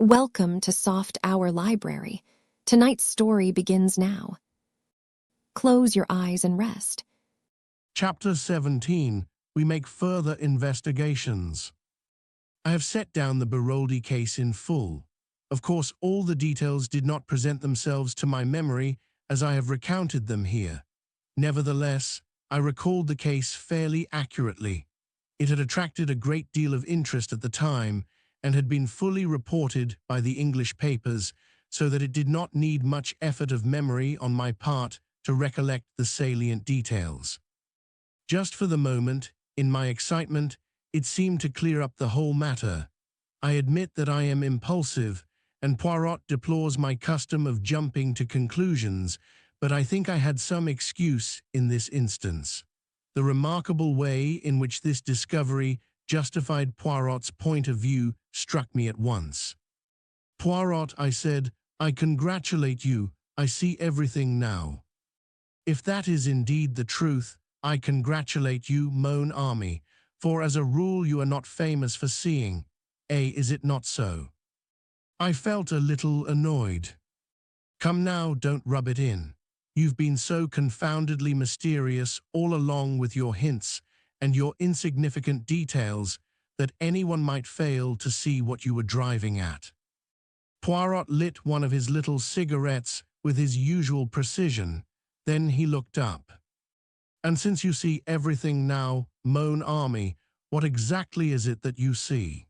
Welcome to Soft Hour Library. Tonight's story begins now. Close your eyes and rest. Chapter 17. We make further investigations. I have set down the Beroldi case in full. Of course, all the details did not present themselves to my memory as I have recounted them here. Nevertheless, I recalled the case fairly accurately. It had attracted a great deal of interest at the time and had been fully reported by the English papers, so that it did not need much effort of memory on my part to recollect the salient details. Just for the moment, in my excitement, it seemed to clear up the whole matter. I admit that I am impulsive, and Poirot deplores my custom of jumping to conclusions, but I think I had some excuse in this instance. The remarkable way in which this discovery justified Poirot's point of view struck me at once. "Poirot," I said, "I congratulate you. I see everything now." "If that is indeed the truth, I congratulate you, mon ami, for as a rule you are not famous for seeing. Is it not so?" I felt a little annoyed. "Come now, don't rub it in. You've been so confoundedly mysterious all along with your hints and your insignificant details that anyone might fail to see what you were driving at." Poirot lit one of his little cigarettes with his usual precision. Then he looked up. "And since you see everything now, mon ami, what exactly is it that you see?"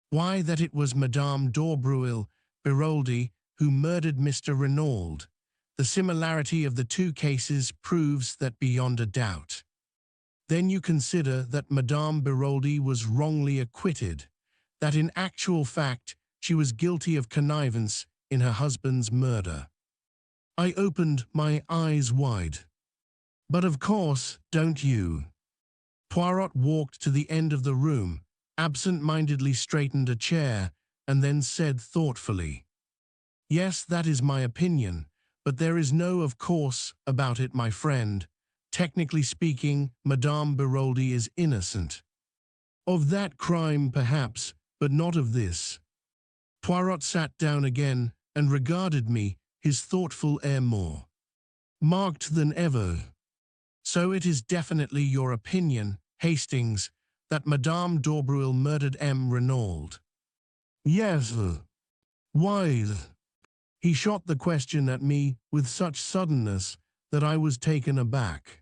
"Why, that it was Madame d'Aubreuil Beroldi who murdered Mr. Renauld. The similarity of the two cases proves that beyond a doubt." "Then you consider that Madame Beroldi was wrongly acquitted, that in actual fact she was guilty of connivance in her husband's murder?" I opened my eyes wide. "But of course, don't you?" Poirot walked to the end of the room, absent-mindedly straightened a chair, and then said thoughtfully, "Yes, that is my opinion, but there is no of course about it, my friend. Technically speaking, Madame Beroldi is innocent. Of that crime, perhaps, but not of this." Poirot sat down again and regarded me, his thoughtful air more marked than ever. "So it is definitely your opinion, Hastings, that Madame d'Aubreuil murdered M. Renauld?" "Yes." "Why?" He shot the question at me with such suddenness that I was taken aback.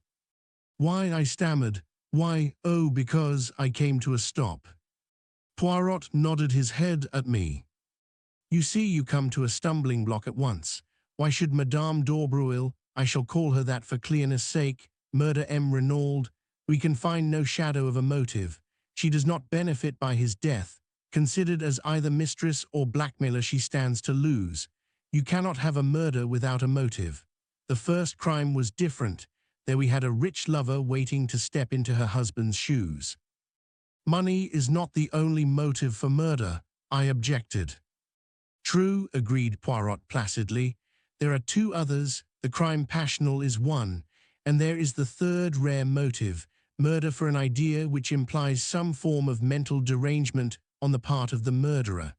"Why?" I stammered. "Why, oh, because—" I came to a stop. Poirot nodded his head at me. "You see, you come to a stumbling block at once. Why should Madame d'Aubreuil, I shall call her that for clearness' sake, murder M. Renauld? We can find no shadow of a motive. She does not benefit by his death. Considered as either mistress or blackmailer, she stands to lose. You cannot have a murder without a motive. The first crime was different. There we had a rich lover waiting to step into her husband's shoes." "Money is not the only motive for murder," I objected. "True," agreed Poirot placidly. "There are two others. The crime passional is one, and there is the third rare motive, murder for an idea which implies some form of mental derangement on the part of the murderer.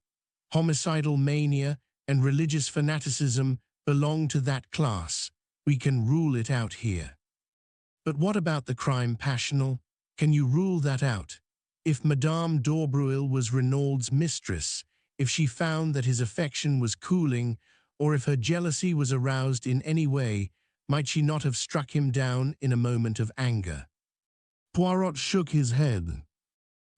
Homicidal mania and religious fanaticism belong to that class. We can rule it out here." "But what about the crime passional? Can you rule that out? If Madame d'Aubreuil was Renaud's mistress, if she found that his affection was cooling, or if her jealousy was aroused in any way, might she not have struck him down in a moment of anger?" Poirot shook his head.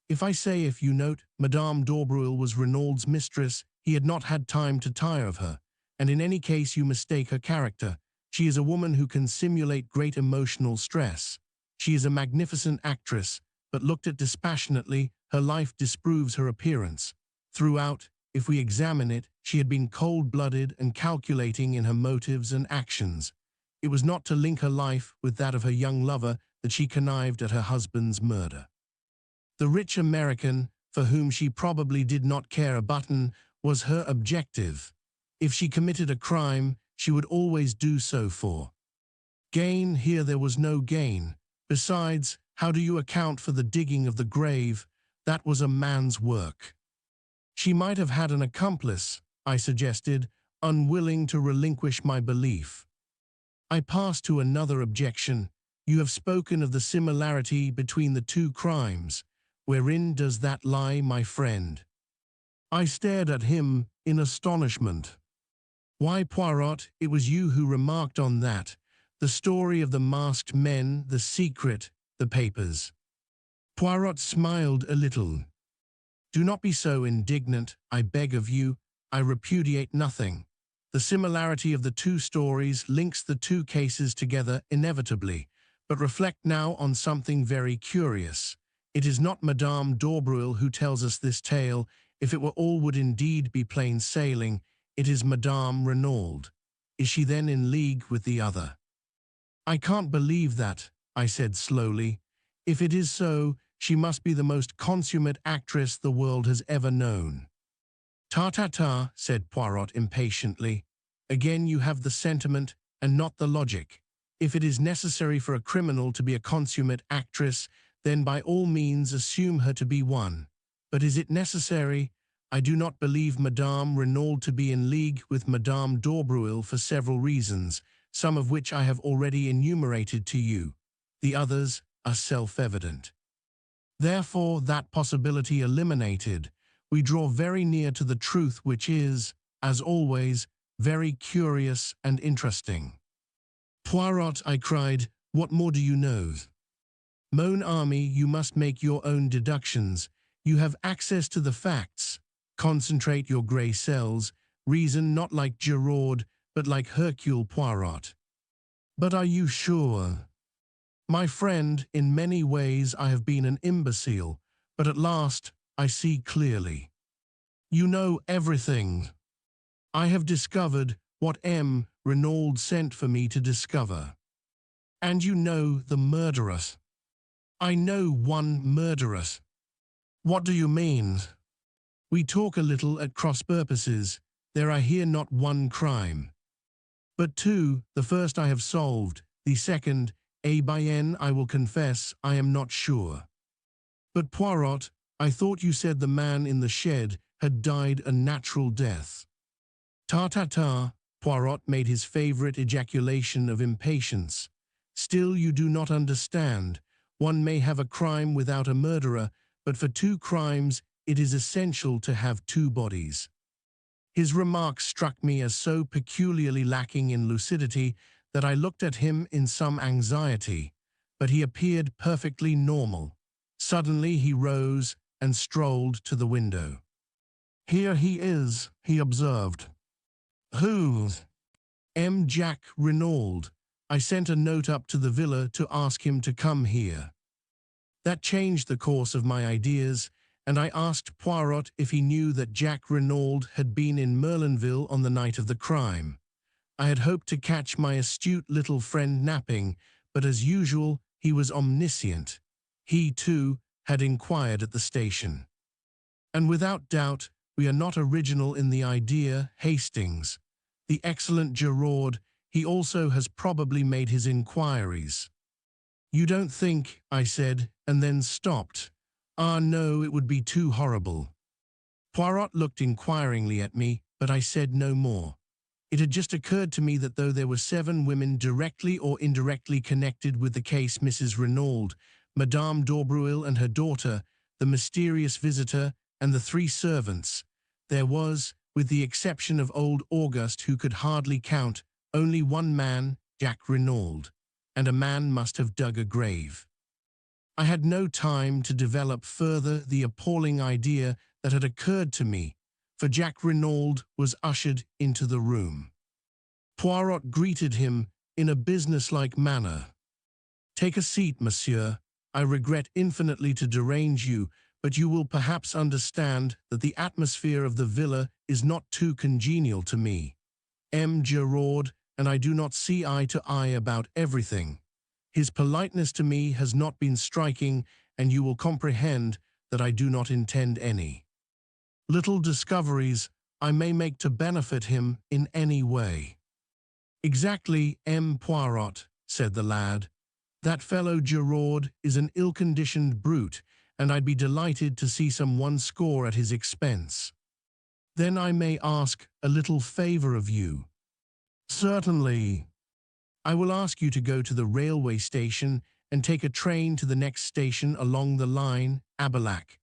If you note, Madame d'Aubreuil was Renaud's mistress, he had not had time to tire of her, and in any case you mistake her character. She is a woman who can simulate great emotional stress. She is a magnificent actress, but looked at dispassionately, her life disproves her appearance. Throughout, if we examine it, she had been cold-blooded and calculating in her motives and actions. It was not to link her life with that of her young lover that she connived at her husband's murder. The rich American, for whom she probably did not care a button, was her objective. If she committed a crime, she would always do so for gain. Here there was no gain. Besides, how do you account for the digging of the grave? That was a man's work. She might have had an accomplice, I suggested, unwilling to relinquish my belief. I passed to another objection. You have spoken of the similarity between the two crimes. Wherein does that lie, my friend? I stared at him in astonishment. Why, Poirot, it was you who remarked on that. The story of the masked men, the secret, the papers. Poirot smiled a little. Do not be so indignant, I beg of you. I repudiate nothing. The similarity of the two stories links the two cases together inevitably. But reflect now on something very curious. It is not Madame d'Aubreuil who tells us this tale. If it were all would indeed be plain sailing. It is Madame Renaud. Is she then in league with the other? I can't believe that, I said slowly. If it is so, she must be the most consummate actress the world has ever known. Ta-ta-ta, said Poirot impatiently. Again you have the sentiment and not the logic. If it is necessary for a criminal to be a consummate actress, then by all means assume her to be one. But is it necessary? I do not believe Madame Renaud to be in league with Madame d'Aubreuil for several reasons, some of which I have already enumerated to you. The others are self-evident. Therefore, that possibility eliminated, we draw very near to the truth which is, as always, very curious and interesting. Poirot, I cried, what more do you know? Mon ami, you must make your own deductions. You have access to the facts. Concentrate your grey cells. Reason not like Giraud, but like Hercule Poirot. But are you sure? My friend, in many ways I have been an imbecile, but at last I see clearly. You know everything. I have discovered what M. Renaud sent for me to discover. And you know the murderess. I know one murderess. What do you mean? We talk a little at cross purposes. There are here not one crime, but two. The first I have solved. The second, by N, I will confess, I am not sure. But Poirot, I thought you said the man in the shed had died a natural death. Ta-ta-ta, Poirot made his favorite ejaculation of impatience. Still you do not understand. One may have a crime without a murderer, but for two crimes it is essential to have two bodies. His remark struck me as so peculiarly lacking in lucidity that I looked at him in some anxiety, but he appeared perfectly normal. Suddenly he rose and strolled to the window. Here he is, he observed. Who? M. Jacques Renaud. I sent a note up to the villa to ask him to come here. That changed the course of my ideas, and I asked Poirot if he knew that Jacques Renaud had been in Merlinville on the night of the crime. I had hoped to catch my astute little friend napping, but as usual, he was omniscient. He, too, had inquired at the station. And without doubt, we are not original in the idea, Hastings. The excellent Giraud, he also has probably made his inquiries. You don't think, I said, and then stopped. Ah, no, it would be too horrible. Poirot looked inquiringly at me, but I said no more. It had just occurred to me that though there were 7 women directly or indirectly connected with the case, Mrs. Renaud, Madame d'Aubreuil and her daughter, the mysterious visitor, and the 3 servants, there was, with the exception of old Auguste who could hardly count, only one man, Jacques Renaud, and a man must have dug a grave. I had no time to develop further the appalling idea that had occurred to me, for Jacques Renaud was ushered into the room. Poirot greeted him in a businesslike manner. Take a seat, monsieur. I regret infinitely to derange you, but you will perhaps understand that the atmosphere of the villa is not too congenial to me. M. Giraud and I do not see eye to eye about everything. His politeness to me has not been striking, and you will comprehend that I do not intend any. Little discoveries I may make to benefit him in any way. Exactly, M. Poirot, said the lad. That fellow Giraud is an ill-conditioned brute, and I'd be delighted to see some one score at his expense. Then I may ask a little favor of you. Certainly. I will ask you to go to the railway station and take a train to the next station along the line, Abilac.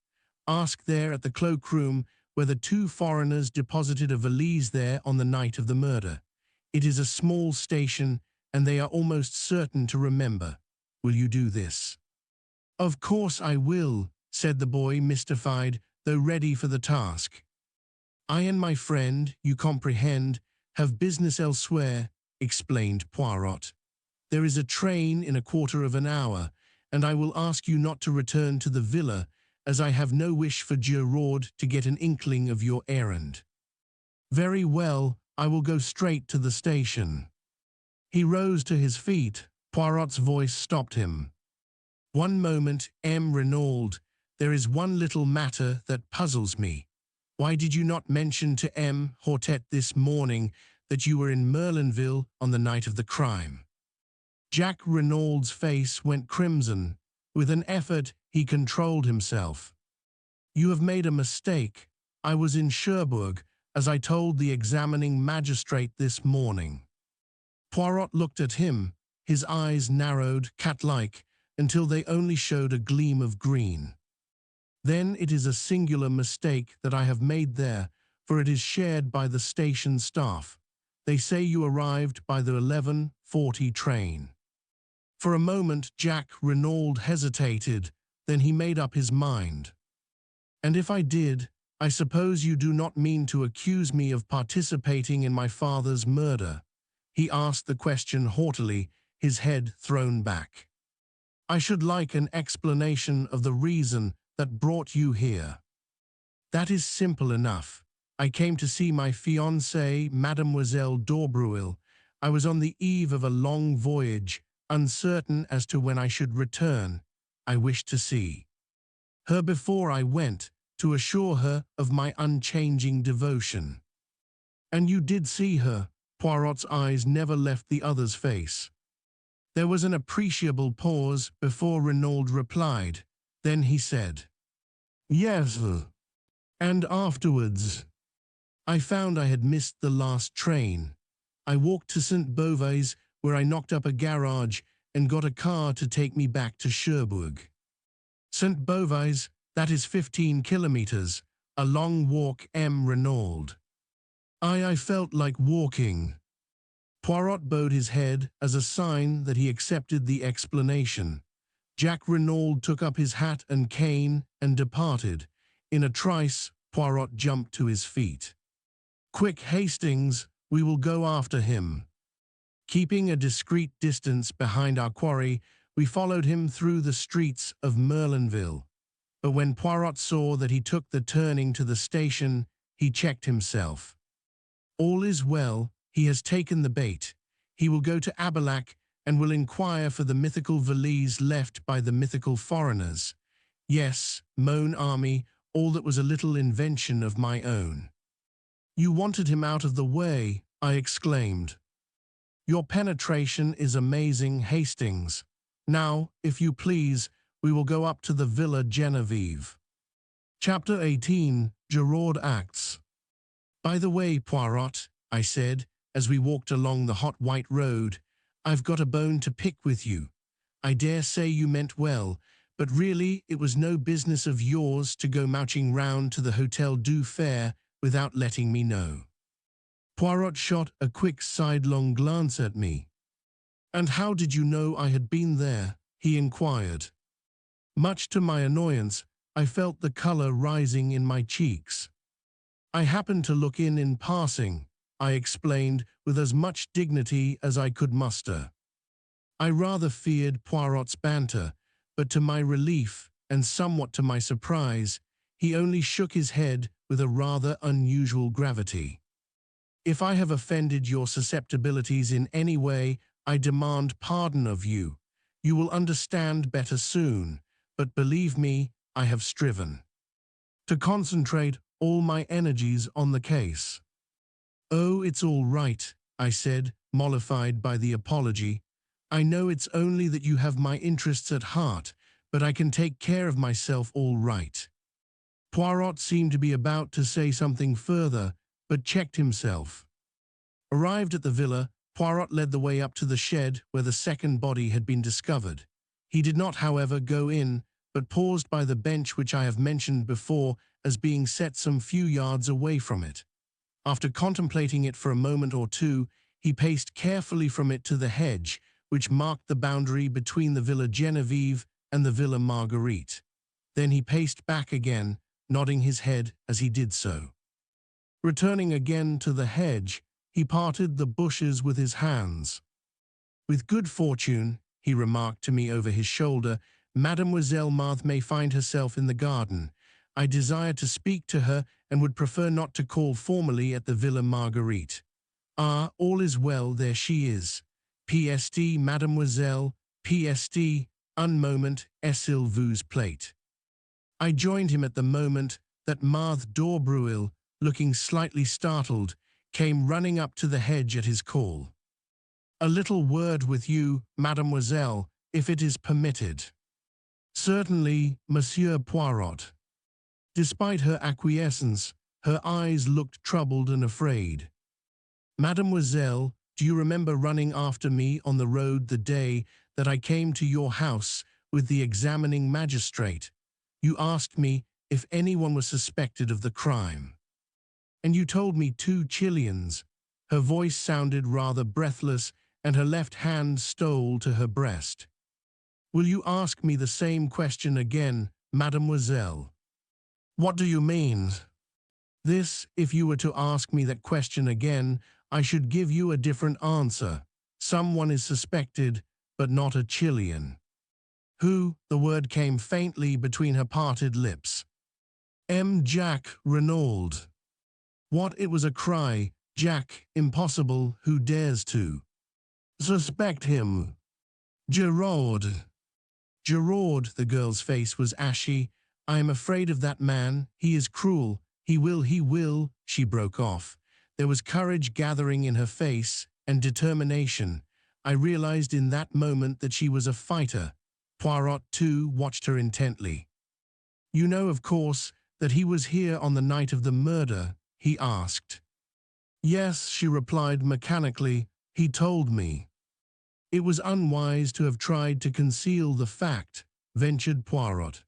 Ask there at the cloakroom whether two foreigners deposited a valise there on the night of the murder. It is a small station, and they are almost certain to remember. Will you do this? Of course I will, said the boy, mystified, though ready for the task. I and my friend, you comprehend, have business elsewhere, explained Poirot. There is a train in a quarter of an hour, and I will ask you not to return to the villa, as I have no wish for Gerard to get an inkling of your errand. Very well, I will go straight to the station. He rose to his feet. Poirot's voice stopped him. One moment, M. Renaud. There is one little matter that puzzles me. Why did you not mention to M. Hortet this morning that you were in Merlinville on the night of the crime? Jack Renaud's face went crimson. With an effort, he controlled himself. You have made a mistake. I was in Cherbourg, as I told the examining magistrate this morning. Poirot looked at him. His eyes narrowed, cat-like, until they only showed a gleam of green. Then it is a singular mistake that I have made there, for it is shared by the station staff. They say you arrived by the 11:40 train. For a moment Jack Renaud hesitated, then he made up his mind. And if I did, I suppose you do not mean to accuse me of participating in my father's murder? He asked the question haughtily, his head thrown back. I should like an explanation of the reason that brought you here. That is simple enough. I came to see my fiancée, Mademoiselle d'Aubreuil. I was on the eve of a long voyage, uncertain as to when I should return. I wished to see her before I went, to assure her of my unchanging devotion. And you did see her? Poirot's eyes never left the other's face. There was an appreciable pause before Renaud replied. Then he said, Yes. And afterwards? I found I had missed the last train. I walked to St. Beauvais, where I knocked up a garage and got a car to take me back to Cherbourg. St. Beauvais, that is 15 kilometers, a long walk, M. Renaud. I felt like walking. Poirot bowed his head as a sign that he accepted the explanation. Jack Renaud took up his hat and cane and departed. In a trice, Poirot jumped to his feet. Quick, Hastings, we will go after him. Keeping a discreet distance behind our quarry, we followed him through the streets of Merlinville. But when Poirot saw that he took the turning to the station, he checked himself. All is well, he has taken the bait. He will go to Abilac and will inquire for the mythical valise left by the mythical foreigners. Yes, mon ami, all that was a little invention of my own. You wanted him out of the way, I exclaimed. Your penetration is amazing, Hastings. Now, if you please, we will go up to the Villa Genevieve. Chapter 18, Gerard Acts. By the way, Poirot, I said, as we walked along the hot white road, I've got a bone to pick with you. I dare say you meant well, but really it was no business of yours to go mouching round to the Hotel du Fer without letting me know. Poirot shot a quick sidelong glance at me. And how did you know I had been there? He inquired. Much to my annoyance, I felt the color rising in my cheeks. I happened to look in passing, I explained with as much dignity as I could muster. I rather feared Poirot's banter, but to my relief, and somewhat to my surprise, he only shook his head with a rather unusual gravity. If I have offended your susceptibilities in any way, I demand pardon of you. You will understand better soon, but believe me, I have striven to concentrate all my energies on the case. Oh, it's all right, I said, mollified by the apology. I know it's only that you have my interests at heart, but I can take care of myself all right. Poirot seemed to be about to say something further, but checked himself. Arrived at the villa, Poirot led the way up to the shed where the second body had been discovered. He did not, however, go in, but paused by the bench which I have mentioned before as being set some few yards away from it. After contemplating it for a moment or two, he paced carefully from it to the hedge, which marked the boundary between the Villa Genevieve and the Villa Marguerite. Then he paced back again, nodding his head as he did so. Returning again to the hedge, he parted the bushes with his hands. "With good fortune," he remarked to me over his shoulder, "Mademoiselle Marthe may find herself in the garden. I desire to speak to her and would prefer not to call formally at the Villa Marguerite. Ah, all is well, there she is. PST, mademoiselle, PST, un moment, s'il vous plaît." I joined him at the moment that Marthe d'Aubreuil, looking slightly startled, came running up to the hedge at his call. "A little word with you, mademoiselle, if it is permitted." "Certainly, Monsieur Poirot." Despite her acquiescence, her eyes looked troubled and afraid. "Mademoiselle, do you remember running after me on the road the day that I came to your house with the examining magistrate? You asked me if anyone was suspected of the crime. And you told me 2 Chileans." Her voice sounded rather breathless, and her left hand stole to her breast. "Will you ask me the same question again, mademoiselle?" "What do you mean?" "This, if you were to ask me that question again, I should give you a different answer. Someone is suspected, but not a Chilean." "Who?" The word came faintly between her parted lips. Jacques Renaud." What? It was a cry. "Jack, impossible, who dares to suspect him?" "Giraud." "Giraud," the girl's face was ashy. "I am afraid of that man. He is cruel. He will," she broke off. There was courage gathering in her face, and determination. I realized in that moment that she was a fighter. Poirot, too, watched her intently. "You know, of course, that he was here on the night of the murder?" he asked. "Yes," she replied mechanically. "He told me." "It was unwise to have tried to conceal the fact," ventured Poirot.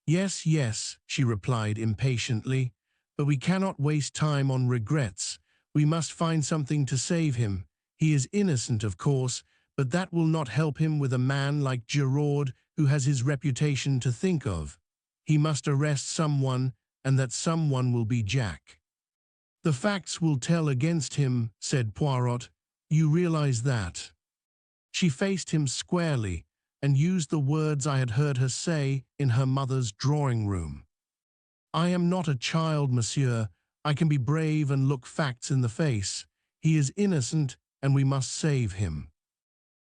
Yes," she replied impatiently, "but we cannot waste time on regrets. We must find something to save him. He is innocent, of course, but that will not help him with a man like Giraud who has his reputation to think of. He must arrest someone, and that someone will be Jack." "The facts will tell against him," said Poirot. "You realize that?" She faced him squarely and used the words I had heard her say in her mother's drawing room. "I am not a child, monsieur. I can be brave and look facts in the face. He is innocent, and we must save him."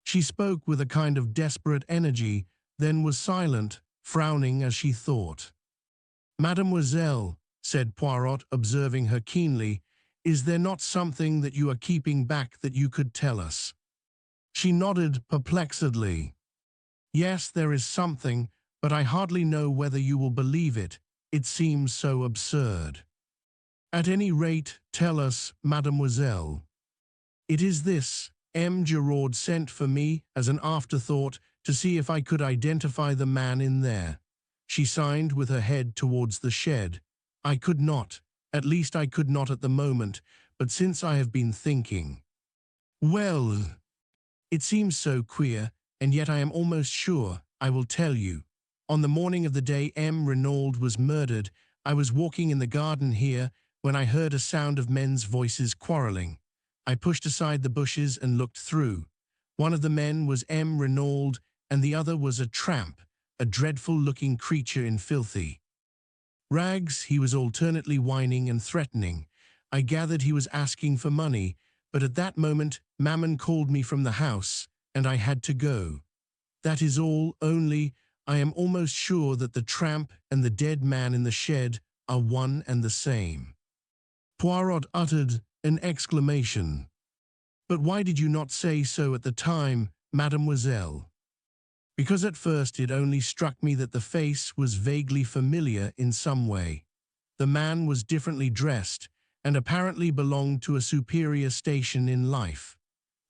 She spoke with a kind of desperate energy, then was silent, frowning as she thought. "Mademoiselle," said Poirot, observing her keenly, "is there not something that you are keeping back that you could tell us?" She nodded perplexedly. "Yes, there is something, but I hardly know whether you will believe it. It seems so absurd." "At any rate, tell us, mademoiselle." "It is this. Giraud sent for me as an afterthought to see if I could identify the man in there." She signed with her head towards the shed. "I could not. At least I could not at the moment, but since I have been thinking. Well, it seems so queer, and yet I am almost sure. I will tell you. On the morning of the day Renaud was murdered, I was walking in the garden here when I heard a sound of men's voices quarreling. I pushed aside the bushes and looked through. One of the men was Renaud, and the other was a tramp, a dreadful-looking creature in filthy rags. He was alternately whining and threatening. I gathered he was asking for money, but at that moment Mammon called me from the house, and I had to go. That is all, only I am almost sure that the tramp and the dead man in the shed are one and the same." Poirot uttered an exclamation. "But why did you not say so at the time, mademoiselle?" because at first it only struck me that the face was vaguely familiar in some way. The man was differently dressed and apparently belonged to a superior station in life.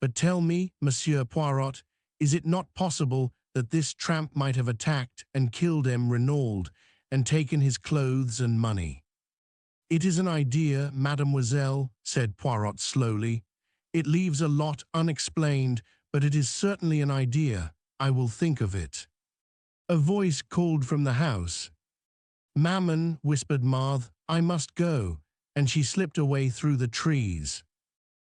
But tell me, Monsieur Poirot, is it not possible that this tramp might have attacked and killed M. Renaud and taken his clothes and money? It is an idea, mademoiselle, said Poirot slowly. It leaves a lot unexplained, but it is certainly an idea. I will think of it. A voice called from the house. Mammon, whispered Marthe, I must go, and she slipped away through the trees.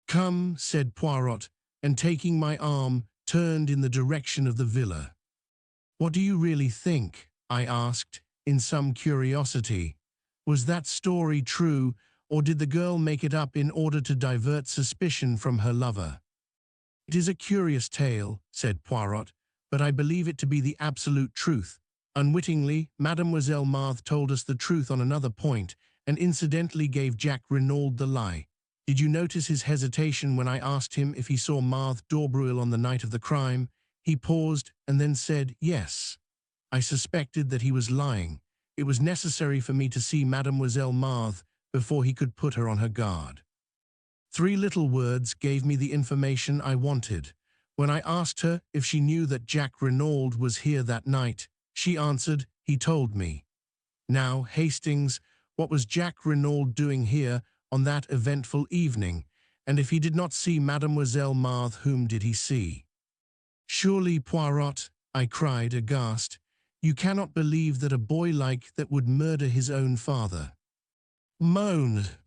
Come, said Poirot, and taking my arm, turned in the direction of the villa. What do you really think? I asked, in some curiosity. Was that story true, or did the girl make it up in order to divert suspicion from her lover? It is a curious tale, said Poirot, but I believe it to be the absolute truth. Unwittingly, Mademoiselle Marthe told us the truth on another point, and incidentally gave Jack Renaud the lie. Did you notice his hesitation when I asked him if he saw Marthe d'Aubreuil on the night of the crime? He paused and then said yes. I suspected that he was lying. It was necessary for me to see Mademoiselle Marthe before he could put her on her guard. 3 little words gave me the information I wanted. When I asked her if she knew that Jack Renaud was here that night, she answered, he told me. Now, Hastings, what was Jack Renaud doing here on that eventful evening, and if he did not see Mademoiselle Marthe, whom did he see? Surely, Poirot, I cried, aghast, you cannot believe that a boy like that would murder his own father. Moaned.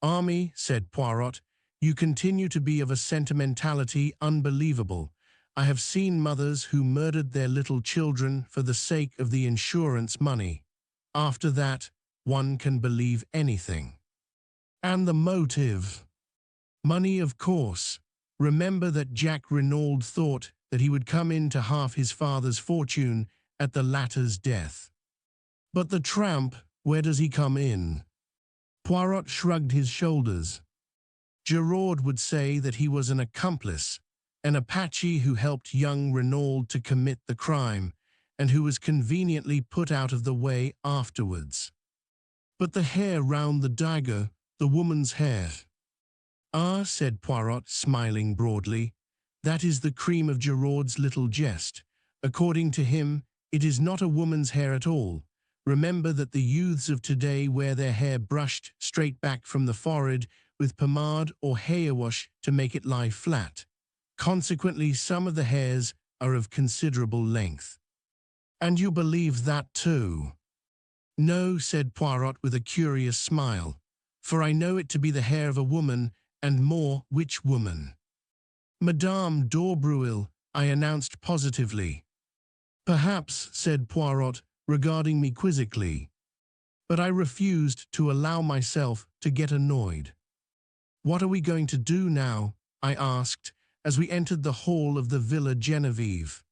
Army, said Poirot, you continue to be of a sentimentality unbelievable. I have seen mothers who murdered their little children for the sake of the insurance money. After that, one can believe anything. And the motive? Money, of course. Remember that Jack Renaud thought that he would come into half his father's fortune at the latter's death. But the tramp, where does he come in? Poirot shrugged his shoulders. Giraud would say that he was an accomplice, an Apache who helped young Renaud to commit the crime, and who was conveniently put out of the way afterwards. But the hair round the dagger, the woman's hair. Ah, said Poirot, smiling broadly, that is the cream of Giraud's little jest. According to him, it is not a woman's hair at all. Remember that the youths of today wear their hair brushed straight back from the forehead with pomade or hair wash to make it lie flat. Consequently, some of the hairs are of considerable length. And you believe that too? No, said Poirot with a curious smile, for I know it to be the hair of a woman, and more, which woman? Madame d'Aubreuil, I announced positively. Perhaps, said Poirot, regarding me quizzically. But I refused to allow myself to get annoyed. What are we going to do now? I asked, as we entered the hall of the Villa Genevieve.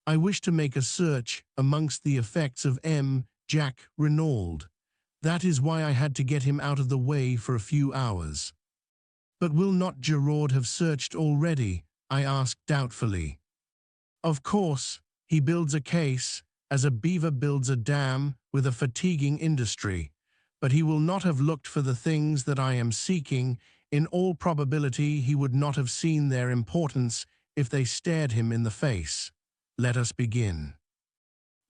I wish to make a search amongst the effects of Jack Renaud. That is why I had to get him out of the way for a few hours. But will not Giraud have searched already? I asked doubtfully. Of course, he builds a case, as a beaver builds a dam, with a fatiguing industry. But he will not have looked for the things that I am seeking. In all probability, he would not have seen their importance if they stared him in the face. Let us begin.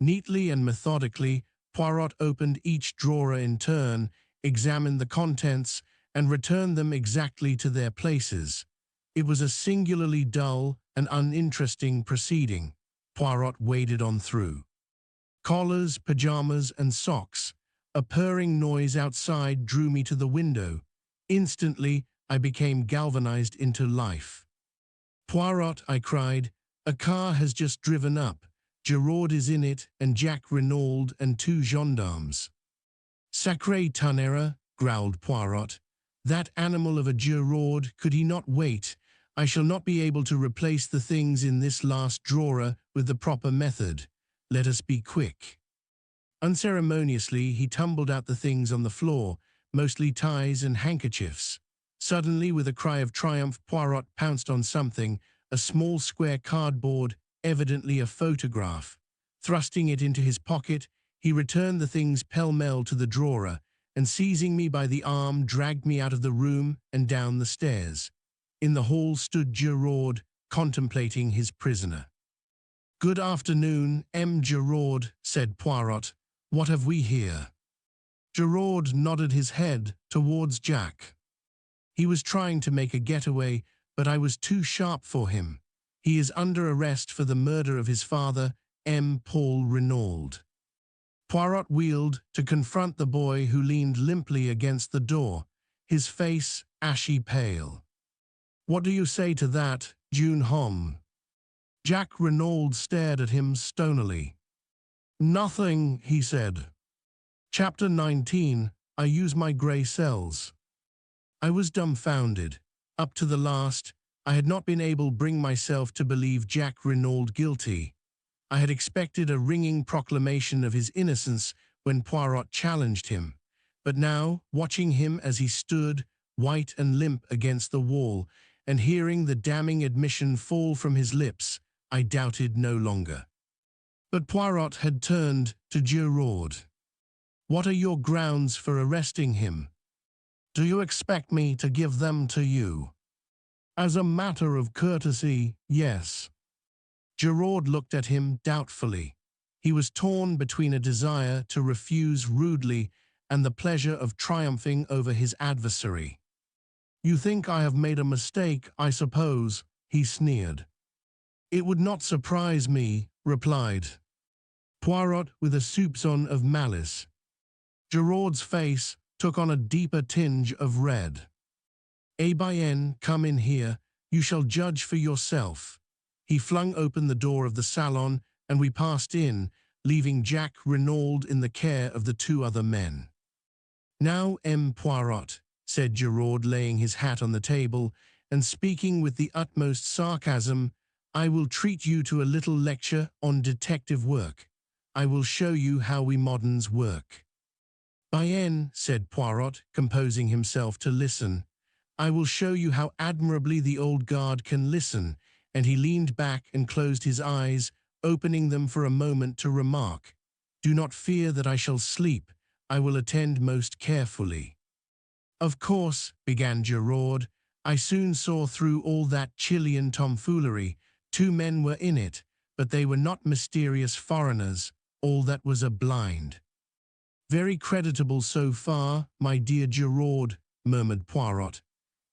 Neatly and methodically, Poirot opened each drawer in turn, examined the contents, and returned them exactly to their places. It was a singularly dull and uninteresting proceeding. Poirot waded on through. Collars, pajamas, and socks. A purring noise outside drew me to the window. Instantly, I became galvanized into life. Poirot, I cried, a car has just driven up. Giraud is in it, and Jack Renaud and 2 gendarmes. Sacré tonnerre, growled Poirot. That animal of a Giraud, could he not wait? I shall not be able to replace the things in this last drawer with the proper method. Let us be quick. Unceremoniously, he tumbled out the things on the floor, mostly ties and handkerchiefs. Suddenly, with a cry of triumph, Poirot pounced on something, a small square cardboard evidently a photograph. Thrusting it into his pocket, he returned the things pell-mell to the drawer, and seizing me by the arm dragged me out of the room and down the stairs. In the hall stood Gerard, contemplating his prisoner. "Good afternoon, M. Gerard," said Poirot. "What have we here?" Gerard nodded his head towards Jack. "He was trying to make a getaway, but I was too sharp for him. He is under arrest for the murder of his father, M. Paul Renaud." Poirot wheeled to confront the boy who leaned limply against the door, his face ashy pale. "What do you say to that, June Hom?" Jack Renaud stared at him stonily. "Nothing," he said. Chapter 19. I use my grey cells. I was dumbfounded. Up to the last, I had not been able to bring myself to believe Jack Renaud guilty. I had expected a ringing proclamation of his innocence when Poirot challenged him. But now, watching him as he stood, white and limp against the wall, and hearing the damning admission fall from his lips, I doubted no longer. But Poirot had turned to Gerard. "What are your grounds for arresting him? Do you expect me to give them to you?" "As a matter of courtesy, yes." Gerard looked at him doubtfully. He was torn between a desire to refuse rudely and the pleasure of triumphing over his adversary. "You think I have made a mistake, I suppose," he sneered. "It would not surprise me," replied Poirot with a soupçon of malice. Gerard's face took on a deeper tinge of red. "Eh bien, come in here. You shall judge for yourself." He flung open the door of the salon, and we passed in, leaving Jack Renaud in the care of the two other men. "Now, M. Poirot," said Gerard, laying his hat on the table, and speaking with the utmost sarcasm, "I will treat you to a little lecture on detective work. I will show you how we moderns work." "Bien," said Poirot, composing himself to listen. "I will show you how admirably the old guard can listen," and he leaned back and closed his eyes, opening them for a moment to remark, "Do not fear that I shall sleep. I will attend most carefully." "Of course," began Gerard, "I soon saw through all that Chilean tomfoolery. 2 men were in it, but they were not mysterious foreigners. All that was a blind." "Very creditable so far, my dear Gerard," murmured Poirot,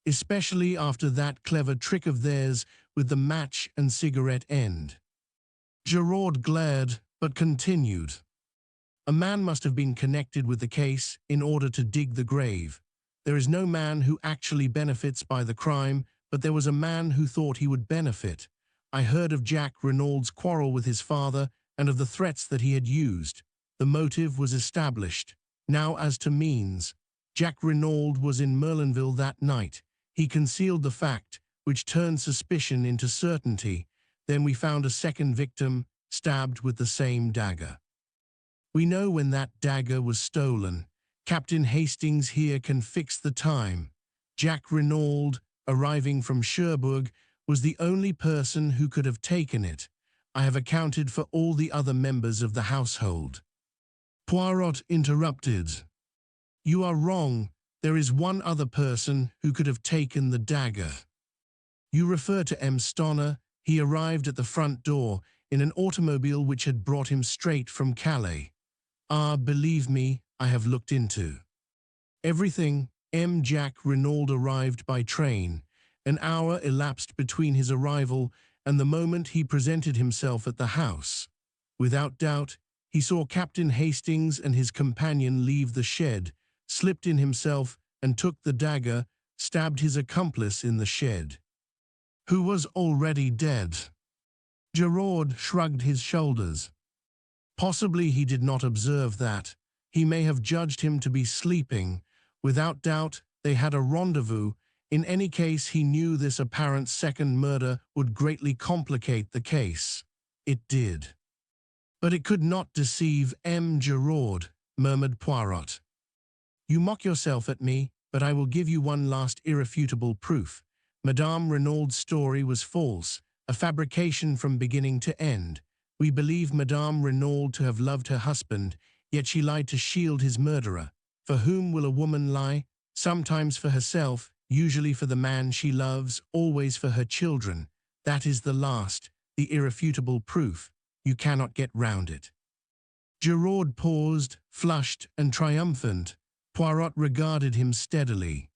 "especially after that clever trick of theirs with the match and cigarette end." Gerard glared, but continued. "A man must have been connected with the case in order to dig the grave. There is no man who actually benefits by the crime, but there was a man who thought he would benefit. I heard of Jack Renaud's quarrel with his father and of the threats that he had used. The motive was established. Now as to means. Jack Renaud was in Merlinville that night. He concealed the fact, which turned suspicion into certainty. Then we found a second victim, stabbed with the same dagger. We know when that dagger was stolen. Captain Hastings here can fix the time. Jack Renaud, arriving from Cherbourg, was the only person who could have taken it. I have accounted for all the other members of the household." Poirot interrupted. "You are wrong. There is one other person who could have taken the dagger. You refer to M. Stoner. He arrived at the front door in an automobile which had brought him straight from Calais. Ah, believe me, I have looked into everything. M. Jack Renaud arrived by train. An hour elapsed between his arrival and the moment he presented himself at the house. Without doubt, he saw Captain Hastings and his companion leave the shed, slipped in himself and took the dagger, stabbed his accomplice in the shed, who was already dead." Gerard shrugged his shoulders. "Possibly he did not observe that. He may have judged him to be sleeping. Without doubt, they had a rendezvous. In any case, he knew this apparent second murder would greatly complicate the case. It did." "But it could not deceive M. Gerard," murmured Poirot. "You mock yourself at me, but I will give you one last irrefutable proof. Madame Renaud's story was false. a fabrication from beginning to end. We believe Madame Renaud to have loved her husband, yet she lied to shield his murderer. For whom will a woman lie? Sometimes for herself, usually for the man she loves, always for her children. That is the last, the irrefutable proof. You cannot get round it. Giraud paused, flushed and triumphant. Poirot regarded him steadily.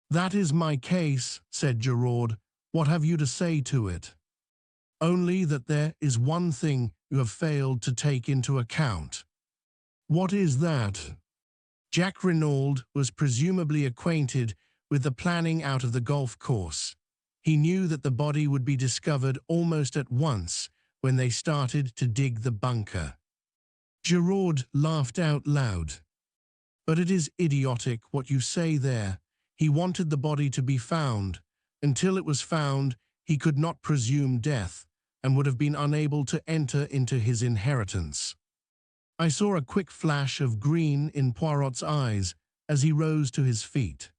"That is my case," said Giraud. "What have you to say to it?" "Only that there is one thing you have failed to take into account." "What is that?" Jack Renaud was presumably acquainted with the planning out of the golf course. He knew that the body would be discovered almost at once when they started to dig the bunker. Giraud laughed out loud. "But it is idiotic what you say there. He wanted the body to be found. Until it was found, he could not presume death, and would have been unable to enter into his inheritance." I saw a quick flash of green in Poirot's eyes as he rose to his feet.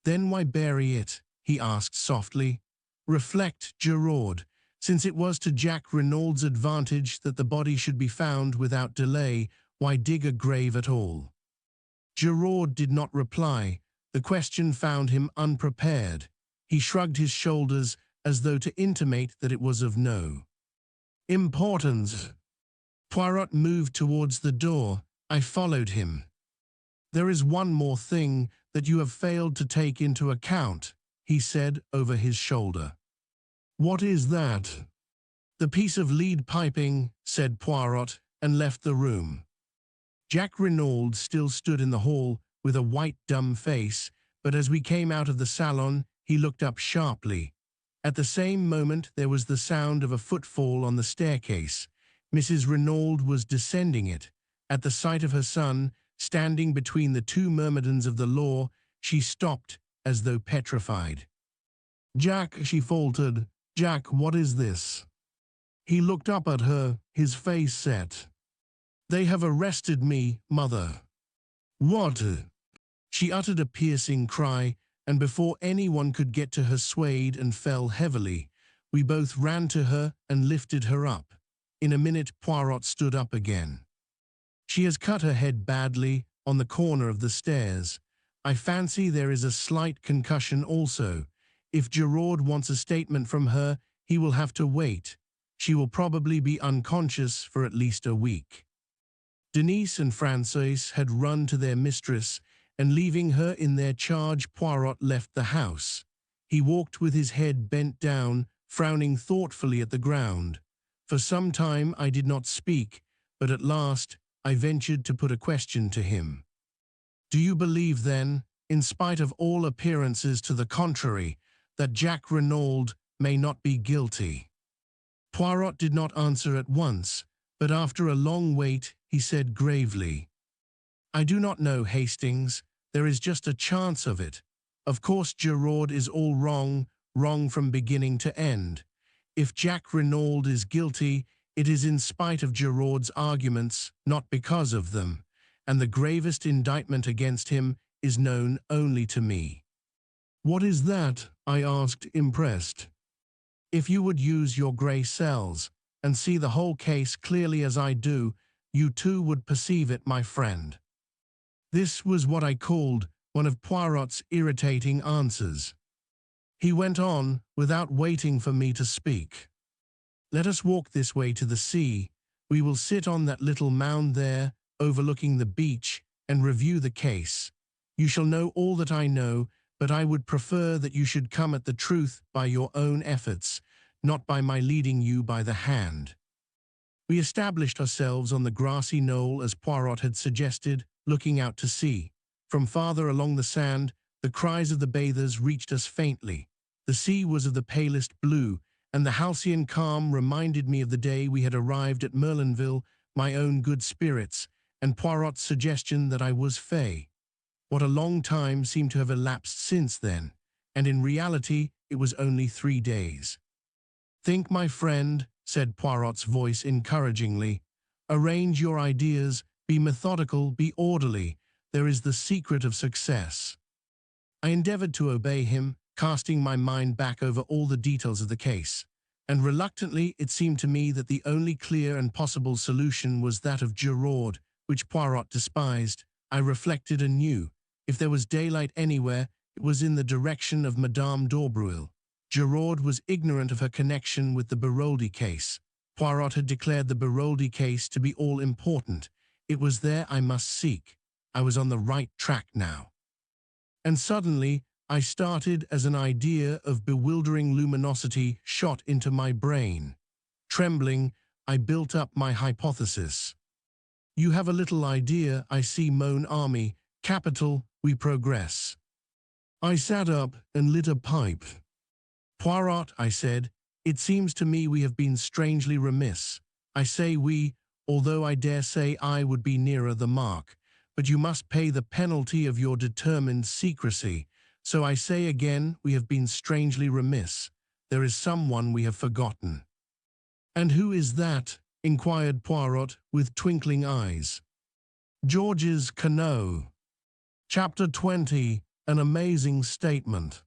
"Then why bury it?" he asked softly. "Reflect, Giraud. Since it was to Jack Renaud's advantage that the body should be found without delay, why dig a grave at all?" Giraud did not reply. The question found him unprepared. He shrugged his shoulders as though to intimate that it was of no importance. Poirot moved towards the door. I followed him. "There is one more thing that you have failed to take into account," he said over his shoulder. "What is that?" "The piece of lead piping," said Poirot, and left the room. Jack Renaud still stood in the hall with a white, dumb face, but as we came out of the salon, he looked up sharply. At the same moment there was the sound of a footfall on the staircase. Mrs. Renaud was descending it. At the sight of her son, standing between the two myrmidons of the law, she stopped as though petrified. "Jack," she faltered, "Jack, what is this?" He looked up at her, his face set. "They have arrested me, mother." "What?" She uttered a piercing cry, and before anyone could get to her swayed and fell heavily. We both ran to her and lifted her up. In a minute Poirot stood up again. "She has cut her head badly, on the corner of the stairs. I fancy there is a slight concussion also. If Giraud wants a statement from her, he will have to wait. She will probably be unconscious for at least a week." Denise and Francois had run to their mistress, and leaving her in their charge, Poirot left the house. He walked with his head bent down, frowning thoughtfully at the ground. For some time I did not speak, but at last I ventured to put a question to him. "Do you believe then, in spite of all appearances to the contrary, that Jack Renaud may not be guilty?" Poirot did not answer at once, but after a long wait he said gravely, "I do not know, Hastings. There is just a chance of it. Of course Giraud is all wrong, wrong from beginning to end. If Jack Renaud is guilty, it is in spite of Giraud's arguments, not because of them, and the gravest indictment against him is known only to me." "What is that?" I asked, impressed. "If you would use your grey cells and see the whole case clearly as I do, you too would perceive it, my friend." This was what I called one of Poirot's irritating answers. He went on, without waiting for me to speak. "Let us walk this way to the sea. We will sit on that little mound there, overlooking the beach, and review the case. You shall know all that I know, but I would prefer that you should come at the truth by your own efforts, not by my leading you by the hand." We established ourselves on the grassy knoll as Poirot had suggested, looking out to sea. From farther along the sand, the cries of the bathers reached us faintly. The sea was of the palest blue, and the halcyon calm reminded me of the day we had arrived at Merlinville, my own good spirits, and Poirot's suggestion that I was fey. What a long time seemed to have elapsed since then, and in reality it was only 3 days. "Think, my friend," said Poirot's voice encouragingly. "Arrange your ideas, be methodical, be orderly. There is the secret of success." I endeavored to obey him, casting my mind back over all the details of the case. And reluctantly it seemed to me that the only clear and possible solution was that of Gerard, which Poirot despised. I reflected anew. If there was daylight anywhere, it was in the direction of Madame d'Aubreuil. Gerard was ignorant of her connection with the Baroldi case. Poirot had declared the Baroldi case to be all-important. It was there I must seek. I was on the right track now. And suddenly, I started as an idea of bewildering luminosity shot into my brain. Trembling, I built up my hypothesis. You have a little idea, I see, mon ami. Capital, we progress. I sat up and lit a pipe. Poirot, I said, it seems to me we have been strangely remiss. I say we, although I dare say I would be nearer the mark, but you must pay the penalty of your determined secrecy. So I say again, we have been strangely remiss. There is someone we have forgotten. And who is that? Inquired Poirot with twinkling eyes. Georges Queneau. Chapter 20. An amazing statement.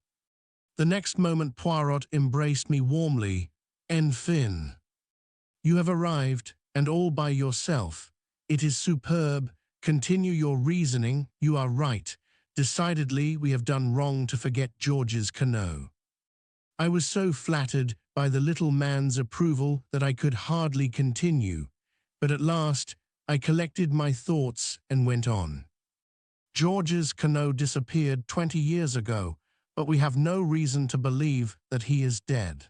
The next moment Poirot embraced me warmly. Enfin. You have arrived, and all by yourself. It is superb. Continue your reasoning. You are right. Decidedly, we have done wrong to forget Georges Queneau. I was so flattered by the little man's approval that I could hardly continue, but at last I collected my thoughts and went on. Georges Queneau disappeared 20 years ago, but we have no reason to believe that he is dead.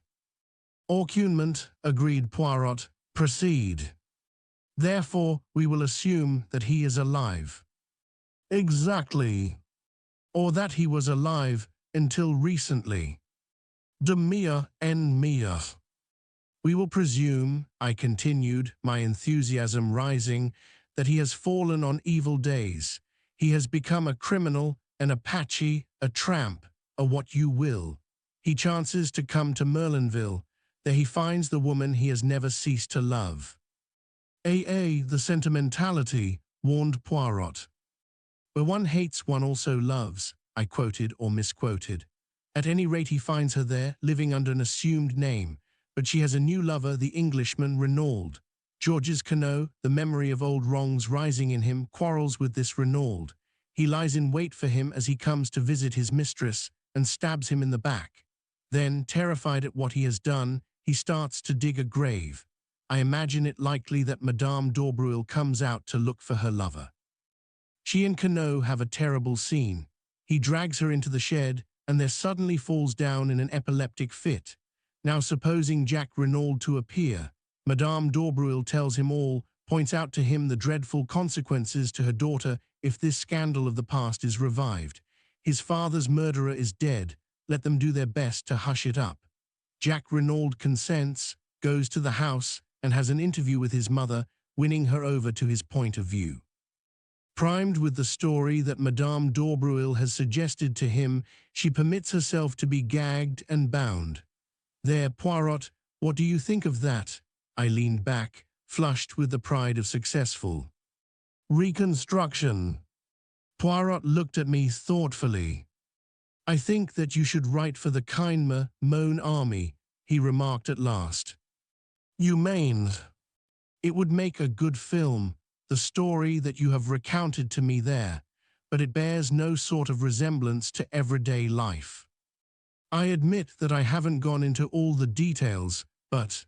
Aucunment, agreed Poirot. Proceed. Therefore, we will assume that he is alive. Exactly. Or that he was alive until recently. De mia en mia. We will presume, I continued, my enthusiasm rising, that he has fallen on evil days. He has become a criminal, an Apache, a tramp, a what you will. He chances to come to Merlinville. There he finds the woman he has never ceased to love. The sentimentality, warned Poirot. Where one hates, one also loves, I quoted or misquoted. At any rate, he finds her there, living under an assumed name, but she has a new lover, the Englishman Renaud. Georges Queneau, the memory of old wrongs rising in him, quarrels with this Renaud. He lies in wait for him as he comes to visit his mistress and stabs him in the back. Then, terrified at what he has done, he starts to dig a grave. I imagine it likely that Madame d'Aubreuil comes out to look for her lover. She and Queneau have a terrible scene. He drags her into the shed, and there suddenly falls down in an epileptic fit. Now supposing Jack Renaud to appear, Madame d'Aubreuil tells him all, points out to him the dreadful consequences to her daughter if this scandal of the past is revived. His father's murderer is dead. Let them do their best to hush it up. Jack Renaud consents, goes to the house, and has an interview with his mother, winning her over to his point of view. Primed with the story that Madame d'Aubreuil has suggested to him, she permits herself to be gagged and bound. There, Poirot, what do you think of that? I leaned back, flushed with the pride of successful reconstruction. Poirot looked at me thoughtfully. I think that you should write for the Kindmer, mon ami, he remarked at last. You mean? It would make a good film, the story that you have recounted to me there, but it bears no sort of resemblance to everyday life. I admit that I haven't gone into all the details, but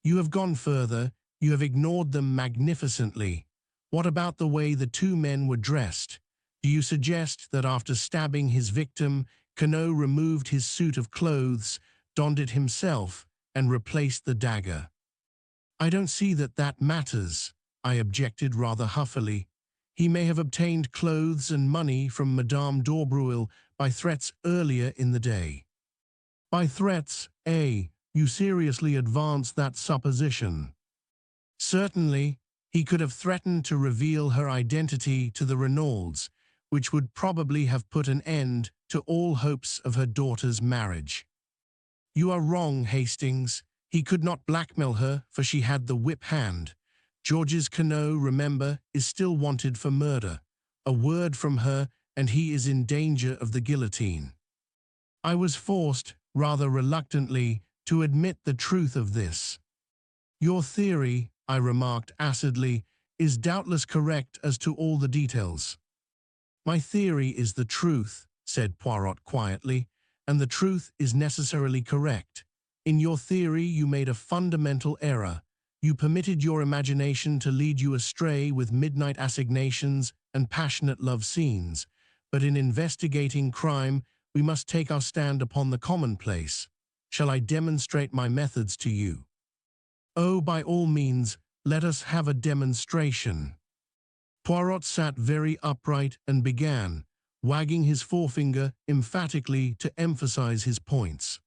you have gone further, you have ignored them magnificently. What about the way the two men were dressed? Do you suggest that after stabbing his victim, Queneau removed his suit of clothes, donned it himself, and replaced the dagger? I don't see that that matters, I objected rather huffily. He may have obtained clothes and money from Madame d'Aubreuil by threats earlier in the day. By threats, you seriously advance that supposition? Certainly, he could have threatened to reveal her identity to the Renauds, which would probably have put an end to all hopes of her daughter's marriage. You are wrong, Hastings. He could not blackmail her, for she had the whip hand. Georges Queneau, remember, is still wanted for murder. A word from her, and he is in danger of the guillotine. I was forced, rather reluctantly, to admit the truth of this. Your theory, I remarked acidly, is doubtless correct as to all the details. My theory is the truth, said Poirot quietly, and the truth is necessarily correct. In your theory, you made a fundamental error. You permitted your imagination to lead you astray with midnight assignations and passionate love scenes. But in investigating crime, we must take our stand upon the commonplace. Shall I demonstrate my methods to you? Oh, by all means, let us have a demonstration. Poirot sat very upright and began, wagging his forefinger emphatically to emphasize his points.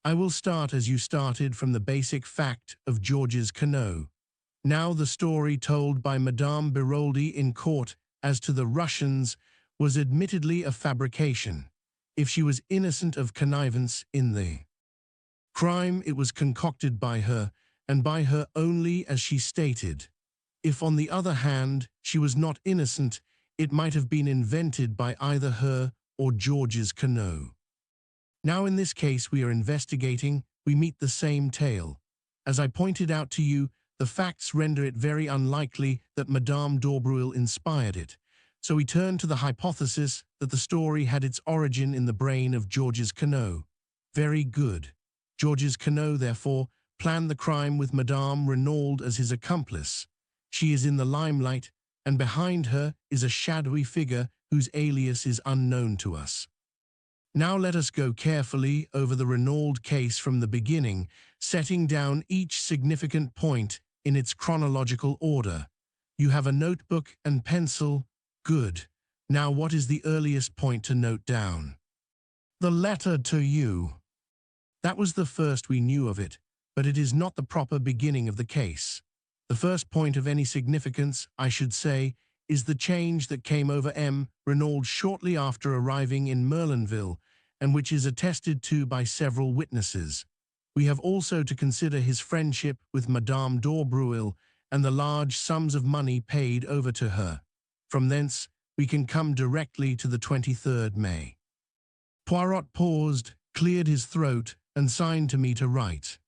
I will start as you started, from the basic fact of Georges Queneau. Now the story told by Madame Biroldi in court as to the Russians was admittedly a fabrication. If she was innocent of connivance in the crime, it was concocted by her, and by her only, as she stated. If, on the other hand, she was not innocent, it might have been invented by either her or Georges Queneau. Now in this case we are investigating, we meet the same tale. As I pointed out to you, the facts render it very unlikely that Madame d'Aubreuil inspired it, so we turn to the hypothesis that the story had its origin in the brain of Georges Queneau. Very good. Georges Queneau, therefore, planned the crime with Madame Renaud as his accomplice. She is in the limelight, and behind her is a shadowy figure whose alias is unknown to us. Now let us go carefully over the Renaud case from the beginning, setting down each significant point in its chronological order. You have a notebook and pencil? Good. Now what is the earliest point to note down? The letter to you. That was the first we knew of it, but it is not the proper beginning of the case. The first point of any significance, I should say, is the change that came over M. Renaud shortly after arriving in Merlinville, and which is attested to by several witnesses. We have also to consider his friendship with Madame d'Aubreuil and the large sums of money paid over to her. From thence, we can come directly to the 23rd May. Poirot paused, cleared his throat, and signed to me to write.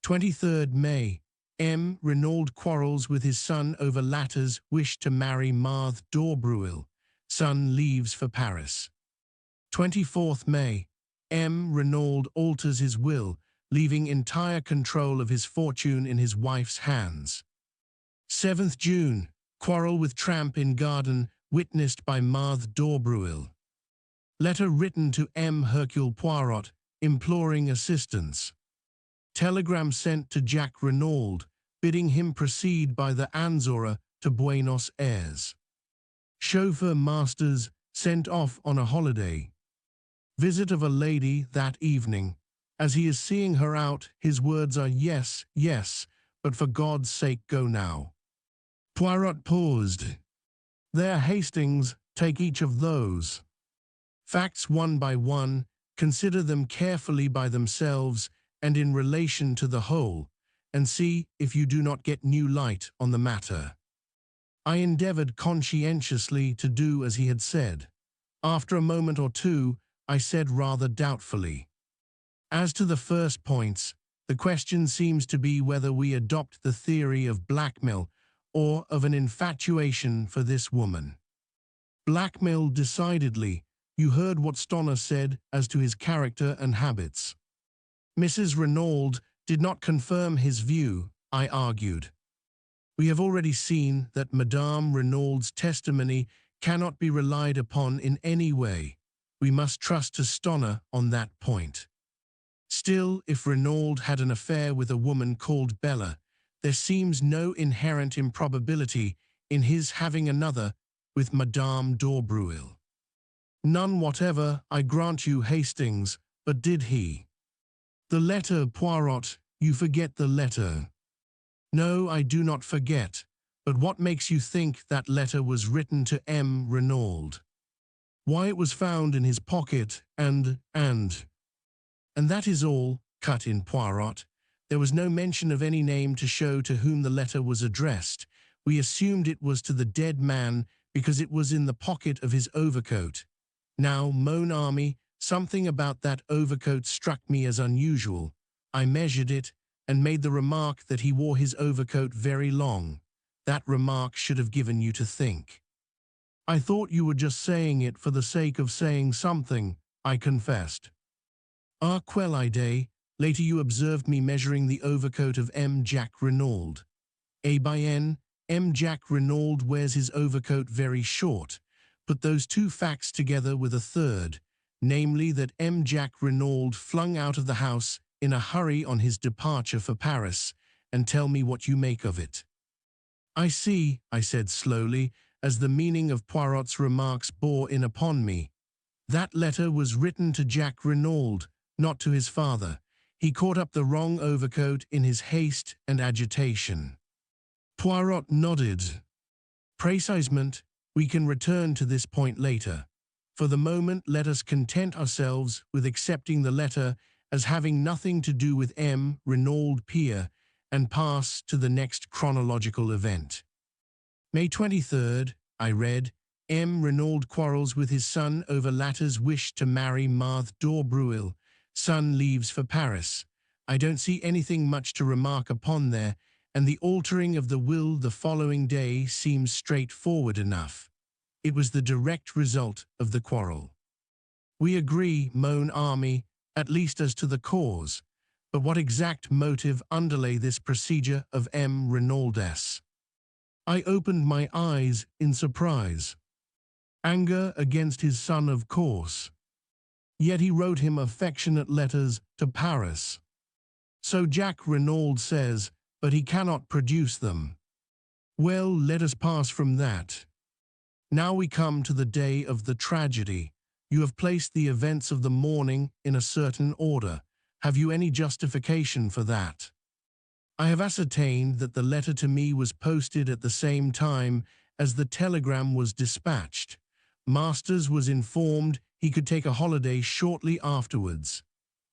23rd May. M. Renaud quarrels with his son over latter's wish to marry Marthe d'Aubreuil. Son leaves for Paris. 24th May. M. Renaud alters his will, leaving entire control of his fortune in his wife's hands. 7th June. Quarrel with tramp in garden, witnessed by Marthe d'Aubreuil. Letter written to M. Hercule Poirot, imploring assistance. Telegram sent to Jacques Renaud, bidding him proceed by the Anzora to Buenos Aires. Chauffeur Masters sent off on a holiday. Visit of a lady that evening. As he is seeing her out, his words are yes, yes, but for God's sake go now. Poirot paused. There, Hastings, take each of those facts one by one, consider them carefully by themselves and in relation to the whole, and see if you do not get new light on the matter. I endeavored conscientiously to do as he had said. After a moment or two, I said rather doubtfully, as to the first points, the question seems to be whether we adopt the theory of blackmail or of an infatuation for this woman. Blackmail, decidedly. You heard what Stoner said as to his character and habits. Mrs. Renaud did not confirm his view, I argued. We have already seen that Madame Renaud's testimony cannot be relied upon in any way. We must trust to Stoner on that point. Still, if Renaud had an affair with a woman called Bella, there seems no inherent improbability in his having another with Madame d'Aubreuil. None whatever, I grant you, Hastings, but did he? The letter, Poirot, you forget the letter. No, I do not forget, but what makes you think that letter was written to M. Renaud? Why, it was found in his pocket, and that is all, cut in Poirot. There was no mention of any name to show to whom the letter was addressed. We assumed it was to the dead man because it was in the pocket of his overcoat. Now, mon ami, something about that overcoat struck me as unusual. I measured it and made the remark that he wore his overcoat very long. That remark should have given you to think. I thought you were just saying it for the sake of saying something, I confessed. Ah, quelle idée. Later you observed me measuring the overcoat of M. Jack Renaud. Bien, M. Jack Renaud wears his overcoat very short. Put those two facts together with a third, namely that M. Jack Renaud flung out of the house in a hurry on his departure for Paris, and tell me what you make of it. I see, I said slowly, as the meaning of Poirot's remarks bore in upon me. That letter was written to Jack Renaud, not to his father. He caught up the wrong overcoat in his haste and agitation. Poirot nodded. Precisement, we can return to this point later. For the moment, let us content ourselves with accepting the letter as having nothing to do with M. Renaud Pierre, and pass to the next chronological event. May 23rd, I read, M. Renaud quarrels with his son over latter's wish to marry Marthe d'Aubreuil. Son leaves for Paris. I don't see anything much to remark upon there, and the altering of the will the following day seems straightforward enough. It was the direct result of the quarrel. We agree, mon ami, at least as to the cause, but what exact motive underlay this procedure of M. Renaud's? I opened my eyes in surprise. Anger against his son, of course. Yet he wrote him affectionate letters to Paris. So Jack Renaud says, but he cannot produce them. Well, let us pass from that. Now we come to the day of the tragedy. You have placed the events of the morning in a certain order. Have you any justification for that? I have ascertained that the letter to me was posted at the same time as the telegram was dispatched. Masters was informed he could take a holiday shortly afterwards.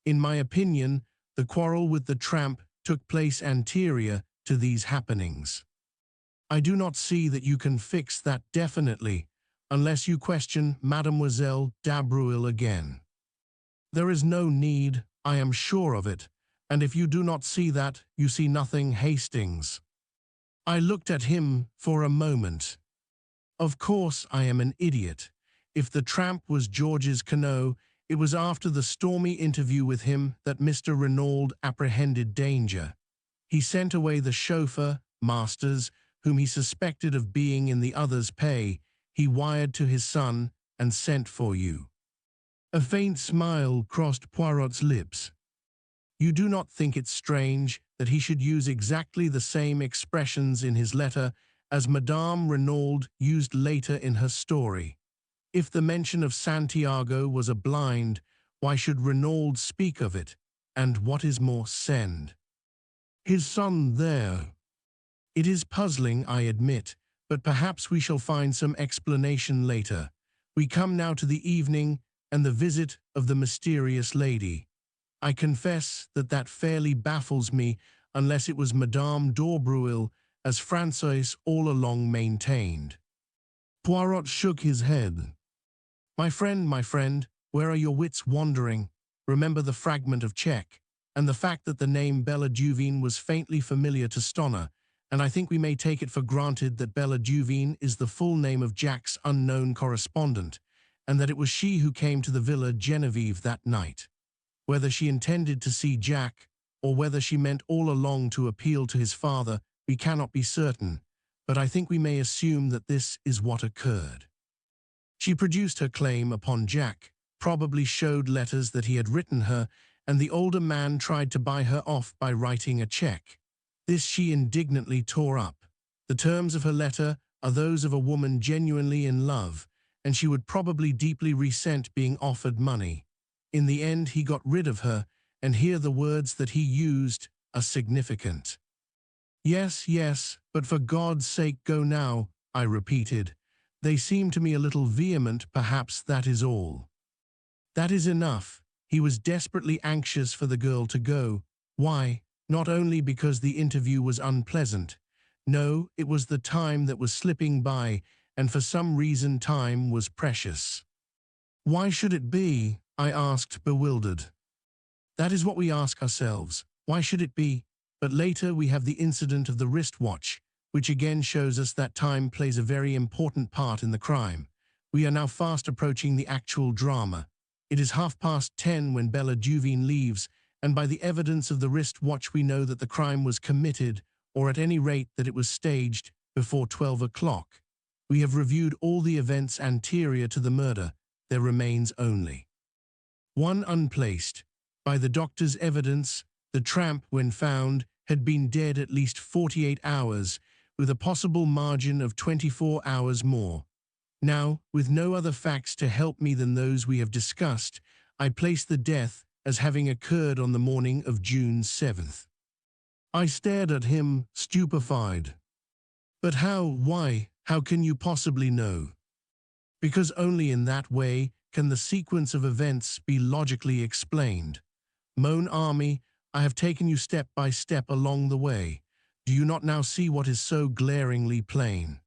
In my opinion, the quarrel with the tramp took place anterior to these happenings. I do not see that you can fix that definitely, unless you question Mademoiselle d'Aubreuil again. There is no need, I am sure of it, and if you do not see that, you see nothing, Hastings. I looked at him for a moment. Of course I am an idiot. If the tramp was Georges Queneau, it was after the stormy interview with him that Mr. Renaud apprehended danger. He sent away the chauffeur, Masters, whom he suspected of being in the other's pay. He wired to his son and sent for you. A faint smile crossed Poirot's lips. You do not think it strange that he should use exactly the same expressions in his letter as Madame Renaud used later in her story? If the mention of Santiago was a blind, why should Renaud speak of it, and what is more, send his son there? It is puzzling, I admit, but perhaps we shall find some explanation later. We come now to the evening and the visit of the mysterious lady. I confess that fairly baffles me, unless it was Madame d'Aubreuil, as Francois all along maintained. Poirot shook his head. My friend, where are your wits wandering? Remember the fragment of check, and the fact that the name Bella Duveen was faintly familiar to Stoner, and I think we may take it for granted that Bella Duveen is the full name of Jack's unknown correspondent, and that it was she who came to the Villa Genevieve that night. Whether she intended to see Jack, or whether she meant all along to appeal to his father, we cannot be certain, but I think we may assume that this is what occurred. She produced her claim upon Jack, probably showed letters that he had written her, and the older man tried to buy her off by writing a check. This she indignantly tore up. The terms of her letter are those of a woman genuinely in love, and she would probably deeply resent being offered money. In the end, he got rid of her, and here the words that he used are significant. Yes, but for God's sake go now, I repeated. They seem to me a little vehement, perhaps that is all. That is enough. He was desperately anxious for the girl to go. Why? Not only because the interview was unpleasant. No, it was the time that was slipping by, and for some reason time was precious. Why should it be? I asked, bewildered. That is what we ask ourselves. Why should it be? But later we have the incident of the wristwatch, which again shows us that time plays a very important part in the crime. We are now fast approaching the actual drama. It is 10:30 when Bella Duveen leaves, and by the evidence of the wristwatch we know that the crime was committed, or at any rate that it was staged, before 12 o'clock. We have reviewed all the events anterior to the murder. There remains only one unplaced. By the doctor's evidence, the tramp, when found, had been dead at least 48 hours, with a possible margin of 24 hours more. Now, with no other facts to help me than those we have discussed, I place the death as having occurred on the morning of June 7th. I stared at him, stupefied. But how, why, how can you possibly know? Because only in that way can the sequence of events be logically explained. Mon ami, I have taken you step by step along the way. Do you not now see what is so glaringly plain?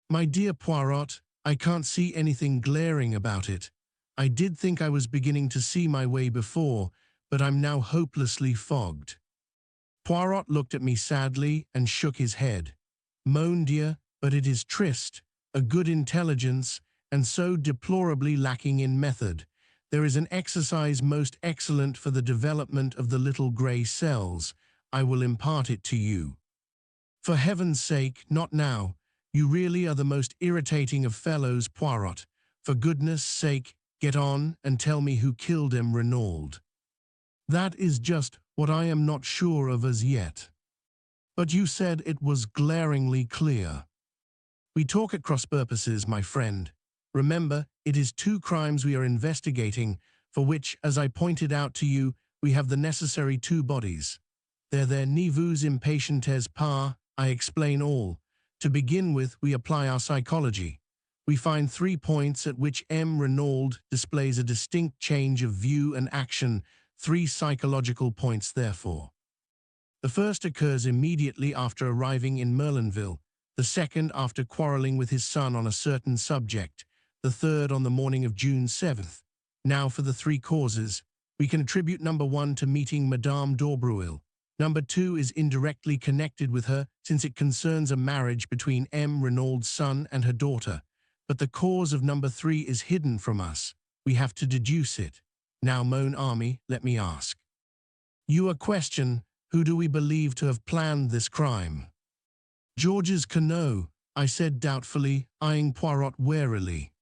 My dear Poirot, I can't see anything glaring about it. I did think I was beginning to see my way before, but I'm now hopelessly fogged. Poirot looked at me sadly and shook his head. Mon dear, but it is triste, a good intelligence, and so deplorably lacking in method. There is an exercise most excellent for the development of the little grey cells. I will impart it to you. For heaven's sake, not now. You really are the most irritating of fellows, Poirot. For goodness' sake, get on and tell me who killed M. Renaud. That is just what I am not sure of as yet. But you said it was glaringly clear. We talk at cross purposes, my friend. Remember, it is 2 crimes we are investigating, for which, as I pointed out to you, we have the necessary 2 bodies. Ne vous impatientez pas, I explain all. To begin with, we apply our psychology. We find 3 points at which M. Renaud displays a distinct change of view and action, 3 psychological points therefore. The first occurs immediately after arriving in Merlinville, the second after quarreling with his son on a certain subject, the third on the morning of June 7th. Now for the 3 causes. We can attribute number 1 to meeting Madame d'Aubreuil. Number 2 is indirectly connected with her, since it concerns a marriage between M. Renaud's son and her daughter. But the cause of number 3 is hidden from us. We have to deduce it. Now, mon ami, let me ask you a question. Who do we believe to have planned this crime? Georges Queneau, I said doubtfully, eyeing Poirot warily.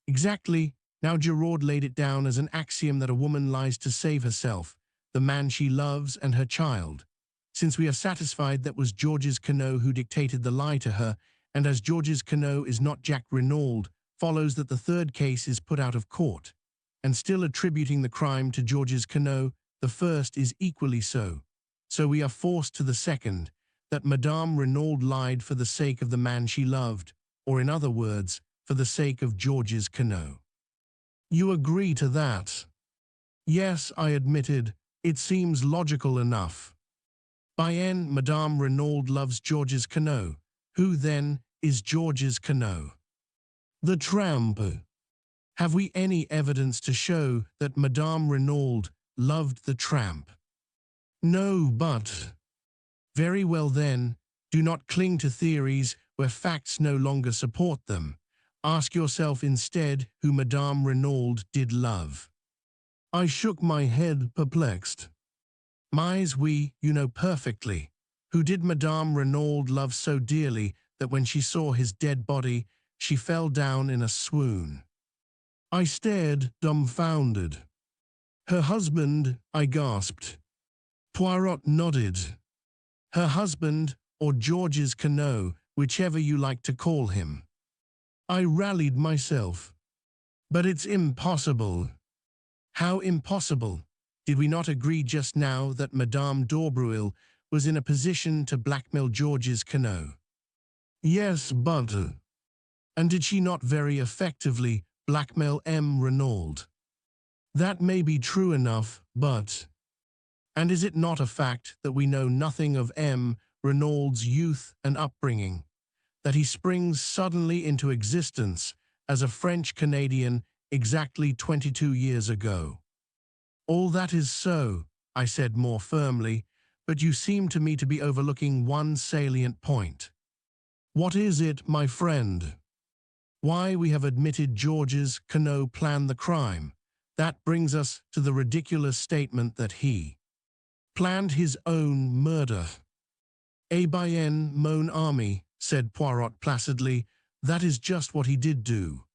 Exactly. Now Giraud laid it down as an axiom that a woman lies to save herself, the man she loves, and her child. Since we are satisfied that was Georges Queneau who dictated the lie to her, and as Georges Queneau is not Jacques Renaud, follows that the third case is put out of court. And still attributing the crime to Georges Queneau, the first is equally so. So we are forced to the second, that Madame Renaud lied for the sake of the man she loved, or in other words, for the sake of Georges Queneau. You agree to that? Yes, I admitted. It seems logical enough. By N, Madame Renaud loves Georges Queneau. Who, then, is Georges Queneau? The tramp. Have we any evidence to show that Madame Renaud loved the tramp? No, but... Very well then, do not cling to theories where facts no longer support them. Ask yourself instead who Madame Renaud did love. I shook my head, perplexed. Oui, you know perfectly. Who did Madame Renaud love so dearly that when she saw his dead body, she fell down in a swoon? I stared, dumbfounded. Her husband, I gasped. Poirot nodded. Her husband, or Georges Queneau, whichever you like to call him. I rallied myself. But it's impossible. How impossible? Did we not agree just now that Madame d'Aubreuil was in a position to blackmail Georges Queneau? Yes, but... And did she not very effectively blackmail M. Renaud? That may be true enough, but... And is it not a fact that we know nothing of M. Renaud's youth and upbringing? That he springs suddenly into existence as a French-Canadian exactly 22 years ago? All that is so, I said more firmly, but you seem to me to be overlooking one salient point. What is it, my friend? Why we have admitted Georges Queneau planned the crime. That brings us to the ridiculous statement that he planned his own murder. Eh bien, mon ami, said Poirot placidly, that is just what he did do.